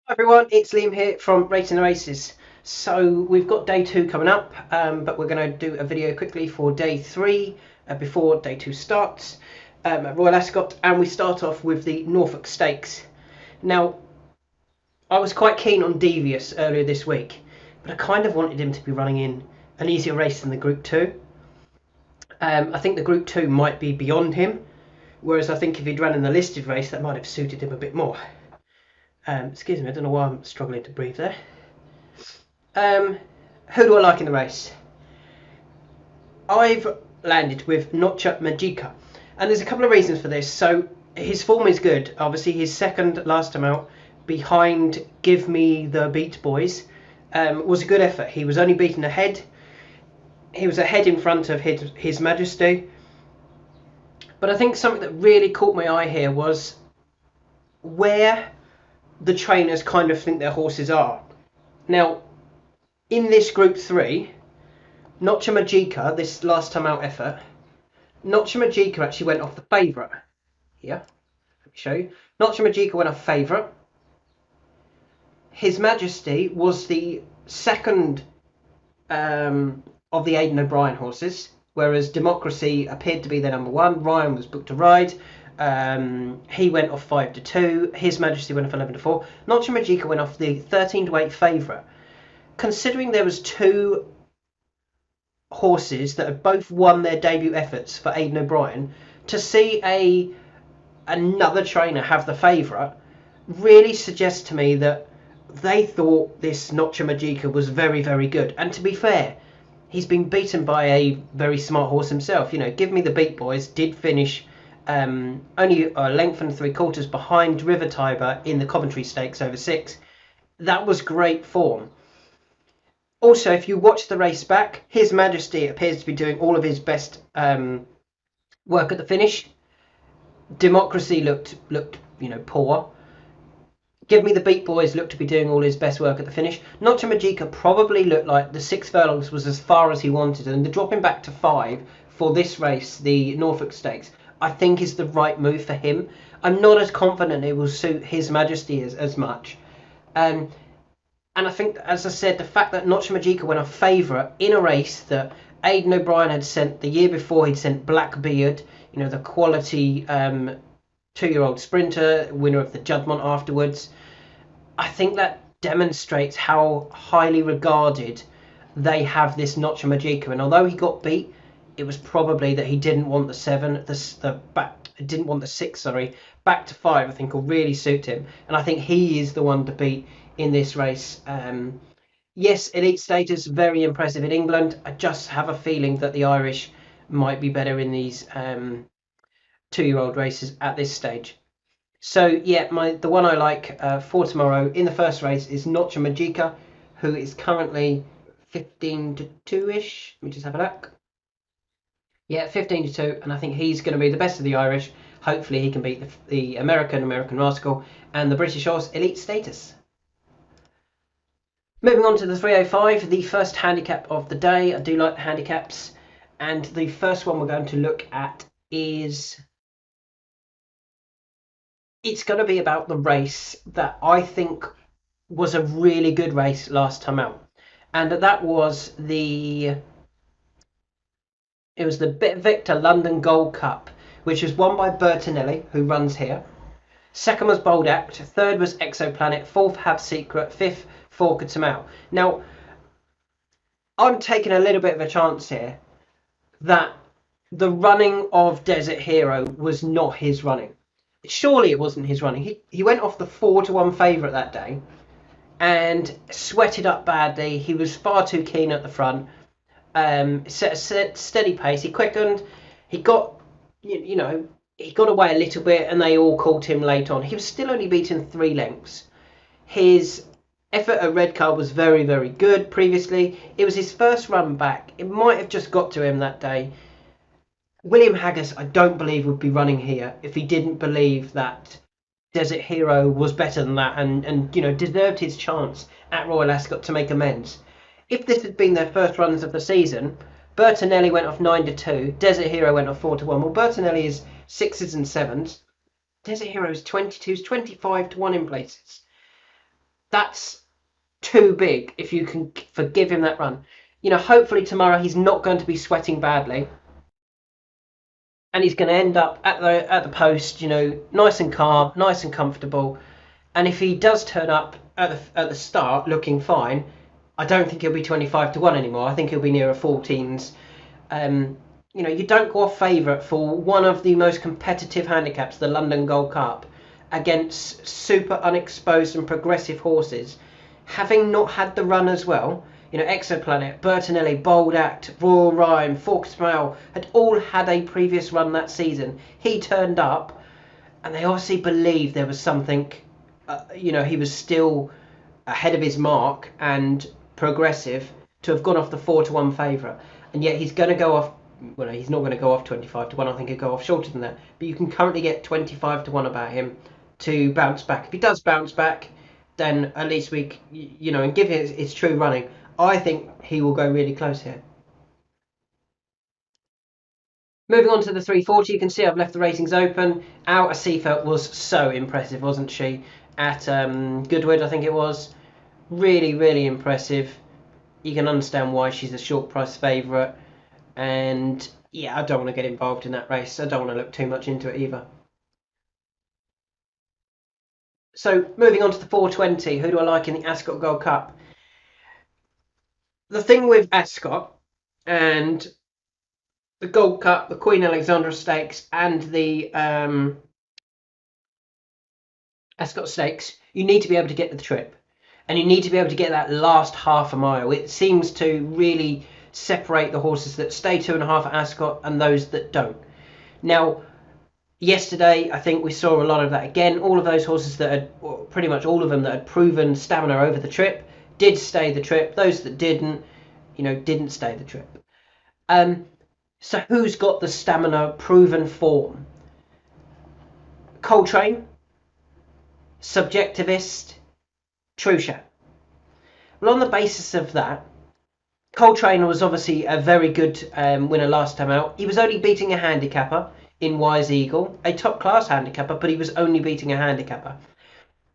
Hi everyone, it's Liam here from Rating the Races. So we've got day two coming up, but we're going to do a video quickly for day three before day two starts at Royal Ascot, and we start off with the Norfolk Stakes. Now, I was quite keen on Devious earlier this week, but I kind of wanted him to be running in an easier race than the Group 2. I think the Group 2 might be beyond him, whereas I think if he'd run in the listed race, that might have suited him a bit more. Excuse me, I don't know why I'm struggling to breathe there. Who do I like in the race? I've landed with Notcha Magica, and there's a couple of reasons for this. So his form is good. Obviously, his second last time out behind Give Me the Beat Boys was a good effort. He was only beaten ahead. He was ahead in front of His Majesty. But I think something that really caught my eye here was where the trainers kind of think their horses are. Now, in this Group 3, Notcha Magica, this last time out effort, Notcha Magica actually went off the favourite. Here, let me show you. Notcha Magica went off favourite. His Majesty was the second of the Aidan O'Brien horses, whereas Democracy appeared to be their number one. Ryan was booked to ride. He went off 5-2. His Majesty went off 11-4. Notcha Magica went off the 13-8 favourite. Considering there was two horses that had both won their debut efforts for Aidan O'Brien, to see another trainer have the favourite really suggests to me that they thought this Notcha Magica was very, very good. And to be fair, he's been beaten by a very smart horse himself. You know, Give Me the Beat Boys did finish only a length and 3/4 behind River Tiber in the Coventry Stakes over 6. That was great form. Also, if you watch the race back, His Majesty appears to be doing all of his best work at the finish. Democracy looked poor. Give Me the Beat Boys looked to be doing all his best work at the finish. Notcha Magica probably looked like the 6 furlongs was as far as he wanted, and the dropping back to 5 for this race, the Norfolk Stakes, I think is the right move for him. I'm not as confident it will suit His Majesty as much. And I think, as I said, the fact that Notcha Magica went off favourite in a race that Aidan O'Brien had sent the year before, he'd sent Blackbeard, you know, the quality 2-year-old sprinter, winner of the Juddmonte afterwards. I think that demonstrates how highly regarded they have this Notcha Magica. And although he got beat, it was probably that he didn't want didn't want the 6, back to 5. I think will really suit him, and I think he is the one to beat in this race. Yes, elite status, very impressive in England. I just have a feeling that the Irish might be better in these 2-year-old races at this stage. So yeah, the one I like for tomorrow in the first race is Notcha Magica, who is currently 15-2-ish. Let me just have a look. Yeah, 15-2, and I think he's going to be the best of the Irish. Hopefully he can beat the American Rascal and the British horse Elite Status. Moving on to the 305, the first handicap of the day. I do like the handicaps, and the first one we're going to look at is, it's going to be about the race that I think was a really good race last time out, and that was the Victor London Gold Cup, which was won by Bertinelli, who runs here. Second was Bold Act. Third was Exoplanet. Fourth, Have Secret. Fifth, Fork and Tamau. Now, I'm taking a little bit of a chance here that the running of Desert Hero was not his running. Surely it wasn't his running. He went off the 4-1 favourite that day and sweated up badly. He was far too keen at the front. Set a steady pace. He quickened. He got, he got away a little bit, and they all caught him late on. He was still only beaten 3 lengths. His effort at Redcar was very, very good previously. It was his first run back. It might have just got to him that day. William Haggas, I don't believe, would be running here if he didn't believe that Desert Hero was better than that and deserved his chance at Royal Ascot to make amends. If this had been their first runs of the season, Bertinelli went off 9-2, Desert Hero went off 4-1. Well, Bertinelli is 6s and 7s. Desert Hero is 22s, 25-1 in places. That's too big if you can forgive him that run. Hopefully tomorrow he's not going to be sweating badly, and he's going to end up at the post, nice and calm, nice and comfortable. And if he does turn up at the start looking fine, I don't think he'll be 25-1 anymore. I think he'll be nearer 14s. You don't go off favourite for one of the most competitive handicaps, the London Gold Cup, against super unexposed and progressive horses, having not had the run as well. Exoplanet, Bertinelli, Bold Act, Royal Rhyme, Fork Smile had all had a previous run that season. He turned up, and they obviously believed there was something. He was still ahead of his mark and progressive to have gone off the 4-1 favourite, and yet he's going to go off. Well, he's not going to go off 25-1. I think he'll go off shorter than that. But you can currently get 25-1 about him to bounce back. If he does bounce back, then at least and give it his true running, I think he will go really close here. Moving on to the 340, you can see I've left the ratings open. Our Asifa was so impressive, wasn't she? At Goodwood, I think it was. Really, really impressive. You can understand why she's a short price favourite. And yeah, I don't want to get involved in that race. I don't want to look too much into it either. So moving on to the 420, who do I like in the Ascot Gold Cup? The thing with Ascot and the Gold Cup, the Queen Alexandra Stakes, and the Ascot Stakes, you need to be able to get the trip. And you need to be able to get that last half a mile. It seems to really separate the horses that stay 2.5 at Ascot and those that don't. Now, yesterday, I think we saw a lot of that again. All of those horses that had, pretty much all of them that had proven stamina over the trip, did stay the trip. Those that didn't, didn't stay the trip. So who's got the stamina proven form? Coltrane, Subjectivist, Trucha. Well, on the basis of that, Coltrane was obviously a very good winner last time out. He was only beating a handicapper in Wise Eagle, a top class handicapper, but he was only beating a handicapper.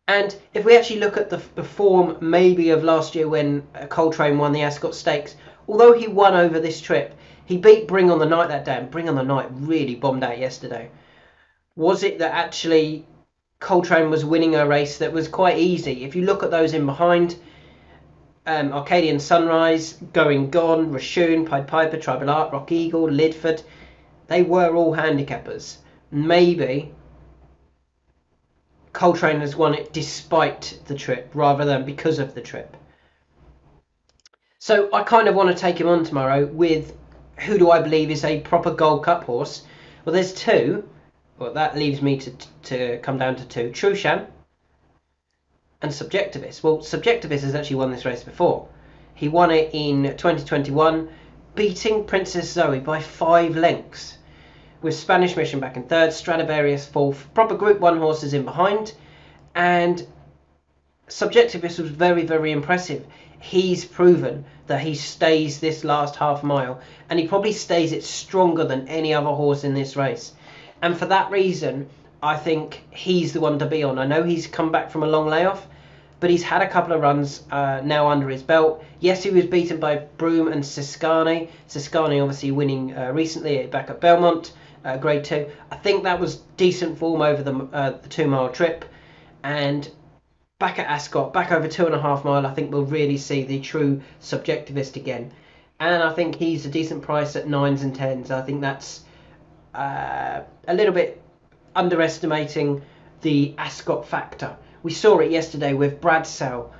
And if we actually look at the form maybe of last year when Coltrane won the Ascot Stakes, although he won over this trip, he beat Bring on the Night that day, and Bring on the Night really bombed out yesterday. Was it that actually Coltrane was winning a race that was quite easy? If you look at those in behind, Arcadian Sunrise, Going Gone, Raccoon, Pied Piper, Tribal Art, Rock Eagle, Lidford, they were all handicappers. Maybe Coltrane has won it despite the trip rather than because of the trip. So I kind of want to take him on tomorrow with who do I believe is a proper Gold Cup horse. Well, there's two. Well, that leaves me to come down to two. Truchan and Subjectivist. Well, Subjectivist has actually won this race before. He won it in 2021, beating Princess Zoe by 5 lengths. With Spanish Mission back in third, Stradivarius fourth, proper Group 1 horses in behind, and Subjectivist was very, very impressive. He's proven that he stays this last half mile, and he probably stays it stronger than any other horse in this race. And for that reason, I think he's the one to be on. I know he's come back from a long layoff, but he's had a couple of runs now under his belt. Yes, he was beaten by Broome and Siscani. Siscani obviously winning recently back at Belmont, Grade 2. I think that was decent form over the 2 mile trip. And back at Ascot, back over 2.5 mile, I think we'll really see the true Subjectivist again. And I think he's a decent price at 9s and 10s. I think that's a little bit underestimating the Ascot factor. We saw it yesterday with Bradsell.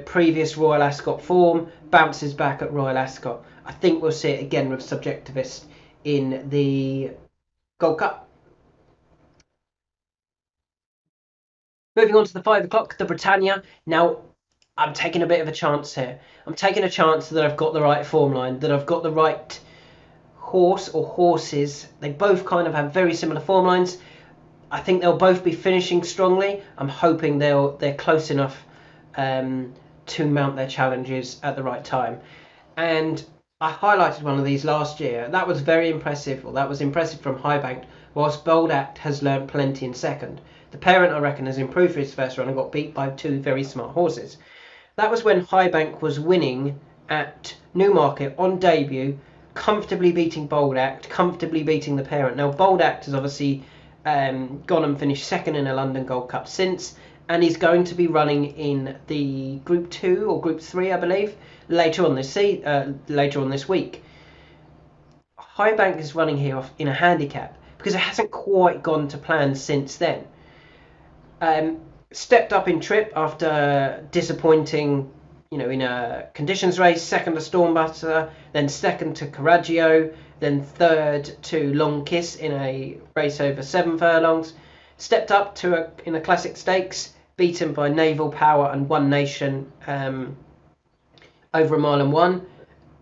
Previous Royal Ascot form, bounces back at Royal Ascot. I think we'll see it again with Subjectivist in the Gold Cup. Moving on to the 5 o'clock, the Britannia. Now, I'm taking a bit of a chance here. I'm taking a chance that I've got the right form line, that I've got the right horse or horses. They both kind of have very similar form lines. I think they'll both be finishing strongly. I'm hoping they're close enough to mount their challenges at the right time. And I highlighted one of these last year. That was very impressive. Well, that was impressive from Highbank, whilst Bold Act has learnt plenty in second. The parent, I reckon, has improved for his first run and got beat by two very smart horses. That was when Highbank was winning at Newmarket on debut, comfortably beating Bold Act, comfortably beating the parent. Now, Bold Act has obviously gone and finished second in a London Gold Cup since, and he's going to be running in the Group 2 or Group 3, I believe, later on this week. Highbank is running here in a handicap because it hasn't quite gone to plan since then. Stepped up in trip after disappointing, in a conditions race, second to Stormbuster, then second to Corraggio, then third to Long Kiss in a race over 7 furlongs. Stepped up in a classic stakes, beaten by Naval Power and One Nation over 1 mile and 1.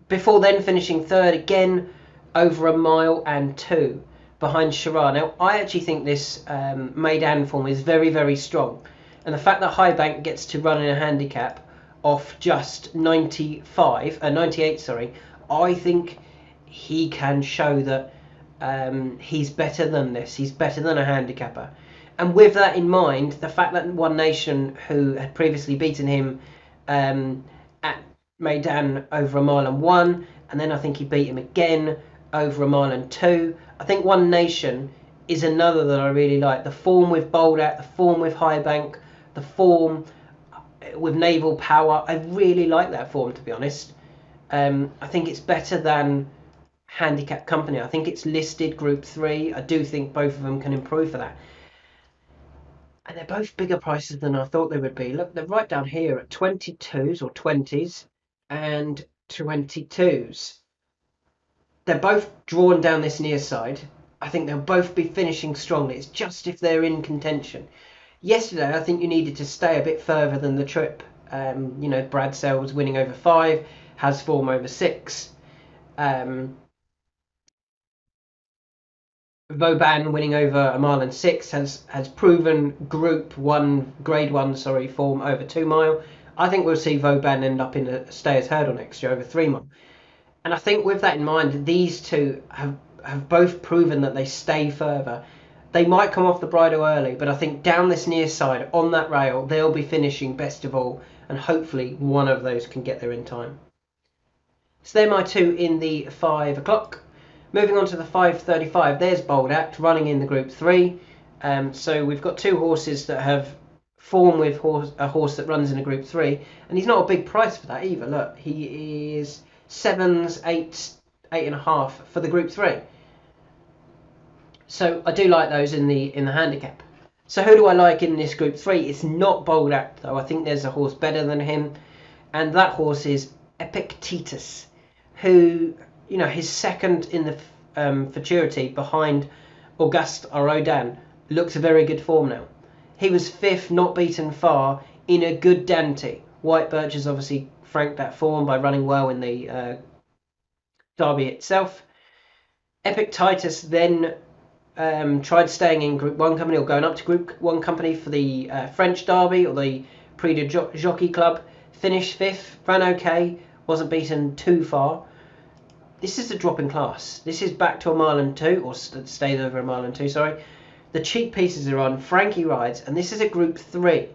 Before then finishing third again over 1 mile and 2 behind Shiraz. Now, I actually think this Meydan form is very, very strong. And the fact that Highbank gets to run in a handicap off just 98, I think he can show that he's better than this. He's better than a handicapper. And with that in mind, the fact that One Nation, who had previously beaten him at Meydan over 1 mile and 1, and then I think he beat him again over 1 mile and 2. I think One Nation is another that I really like. The form with Bold Act, the form with Highbank, the form with Naval Power. I really like that form, to be honest. I think it's better than Handicap Company. I think it's listed Group 3. I do think both of them can improve for that. And they're both bigger prices than I thought they would be. Look, they're right down here at 22s or 20s and 22s. They're both drawn down this near side. I think they'll both be finishing strongly. It's just if they're in contention. Yesterday, I think you needed to stay a bit further than the trip. Brad Sell was winning over 5, has form over 6. Vauban winning over 1 mile and 6 has proven Grade 1 form over 2 mile. I think we'll see Vauban end up in a stayers hurdle next year over 3 mile. And I think with that in mind, these two have both proven that they stay further. They might come off the bridle early, but I think down this near side on that rail, they'll be finishing best of all, and hopefully one of those can get there in time. So they're my two in the 5 o'clock. Moving on to the 5:35, there's Bold Act running in the Group 3. So we've got two horses that have form with a horse that runs in a Group 3, and he's not a big price for that either. Look, he is 7s, 8s, 8.5 for the Group 3. So I do like those in the handicap. So who do I like in this Group 3? It's not Bold Act though. I think there's a horse better than him, and that horse is Epictetus, who, his second in the futurity behind Auguste Rodin looks a very good form now. He was 5th, not beaten far, in a good Dante. White Birch has obviously franked that form by running well in the Derby itself. Epictetus then tried staying in Group 1 company or going up to Group 1 company for the French Derby or the Prix de Jockey Club. Finished 5th, ran okay, wasn't beaten too far. This is a drop in class. This is back to 1 mile and 2, or stayed over 1 mile and 2, sorry. The cheap pieces are on, Frankie rides, and this is a Group 3.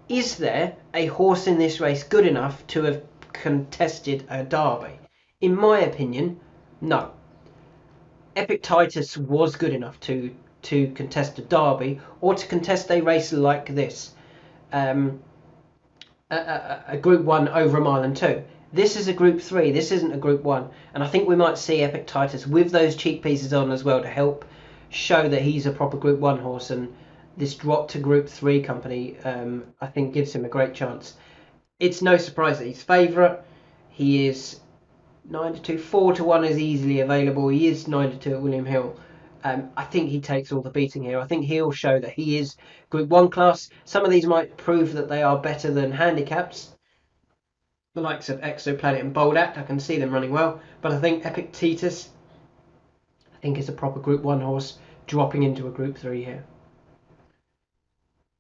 Is there a horse in this race good enough to have contested a Derby? In my opinion, no. Epictetus was good enough to contest a Derby or to contest a race like this, a Group 1 over 1 mile and 2. This is a Group 3. This isn't a Group 1, and I think we might see Epictetus with those cheap pieces on as well to help show that he's a proper Group 1 horse, and this drop to Group 3 company I think gives him a great chance. It's no surprise that he's favourite. He is 9-2, 4-1 is easily available. He is 9-2 at William Hill. I think he takes all the beating here. I think he'll show that he is Group 1 class. Some of these might prove that they are better than handicaps. The likes of Exoplanet and Bold Act, I can see them running well. But I think Epictetus, I think is a proper Group 1 horse dropping into a Group 3 here.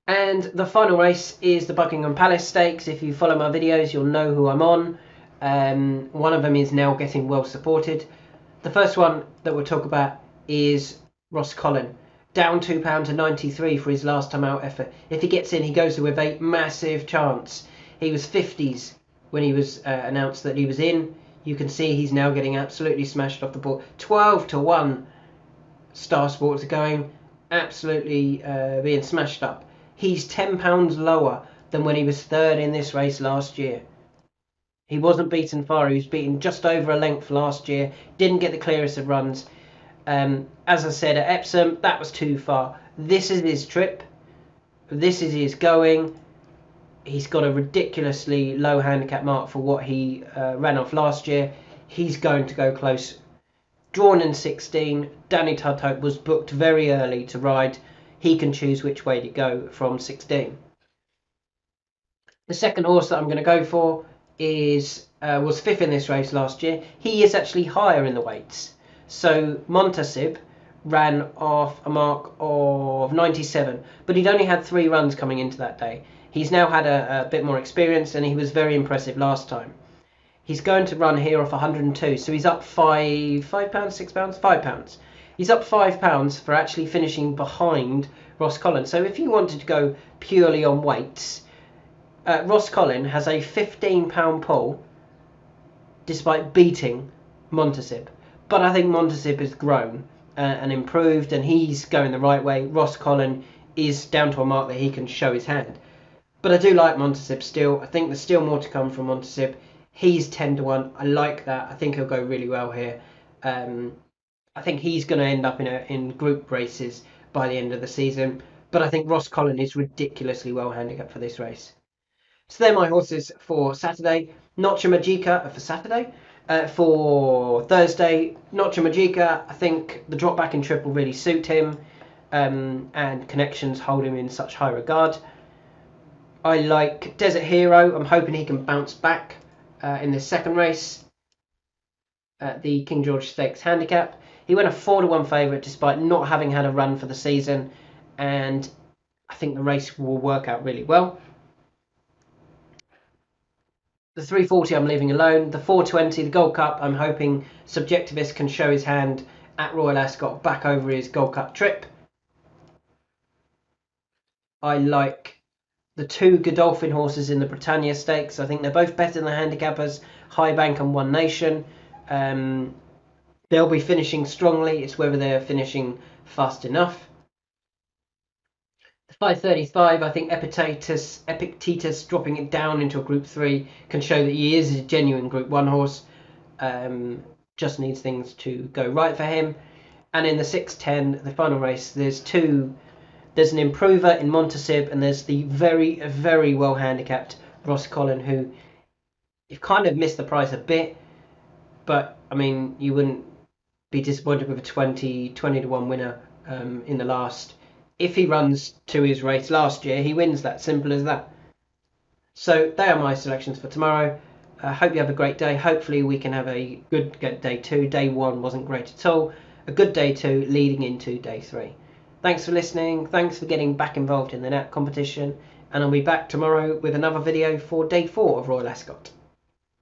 And the final race is the Buckingham Palace Stakes. If you follow my videos, you'll know who I'm on. One of them is now getting well supported. The first one that we'll talk about is Ross Collin. down £2 to 93 for his last time out effort. If he gets in, he goes with a massive chance. He was 50s when he was announced that he was in. You can see he's now getting absolutely smashed off the board. 12 to 1 Star Sports are going, absolutely being smashed up. He's £10 lower than when he was third in this race last year. He wasn't beaten far. He was beaten just over a length last year. Didn't get the clearest of runs. As I said, at Epsom, that was too far. This is his trip. This is his going. He's got a ridiculously low handicap mark for what he ran off last year. He's going to go close. Drawn in 16, Danny Tudhope was booked very early to ride. He can choose which way to go from 16. The second horse that I'm going to go for was fifth in this race last year. He is actually higher in the weights. So Montasib ran off a mark of 97, but he'd only had 3 runs coming into that day. He's now had a bit more experience, and he was very impressive last time. He's going to run here off 102, so he's up £5, £6, He's up £5 for actually finishing behind Ross Collin. So if you wanted to go purely on weights, Ross Collin has a £15 pull despite beating Montasib. But I think Montasib has grown and improved, and he's going the right way. Ross Collin is down to a mark that he can show his hand. But I do like Montasib still. I think there's still more to come from Montasib. He's 10 to 1. I like that. I think he'll go really well here. I think he's going to end up in group races by the end of the season. But I think Ross Collin is ridiculously well handicapped for this race. So they're my horses for Saturday. Noche Magica for Saturday. For Thursday, Noche Magica, I think the drop back in trip will really suit him, and connections hold him in such high regard. I like Desert Hero. I'm hoping he can bounce back in this second race at the King George Stakes Handicap. He went a 4 to 1 favourite despite not having had a run for the season, and I think the race will work out really well. The 340 I'm leaving alone. The 420, the Gold Cup, I'm hoping Subjectivist can show his hand at Royal Ascot back over his Gold Cup trip. I like the 2 Godolphin horses in the Britannia Stakes. I think they're both better than the handicappers, High Bank and One Nation. They'll be finishing strongly. It's whether they're finishing fast enough. 535, I think Epictetus dropping it down into a Group 3 can show that he is a genuine Group 1 horse. Just needs things to go right for him. And in the 610, the final race, there's an improver in Montasib, and there's the very, very well handicapped Ross Collin, who you've kind of missed the price a bit, but I mean, you wouldn't be disappointed with a 20 to 1 winner in the last. If he runs to his race last year, he wins that. Simple as that. So they are my selections for tomorrow. I hope you have a great day. Hopefully we can have a good day 2. Day 1 wasn't great at all. A good day 2 leading into day 3. Thanks for listening. Thanks for getting back involved in the NAT competition. And I'll be back tomorrow with another video for day 4 of Royal Ascot.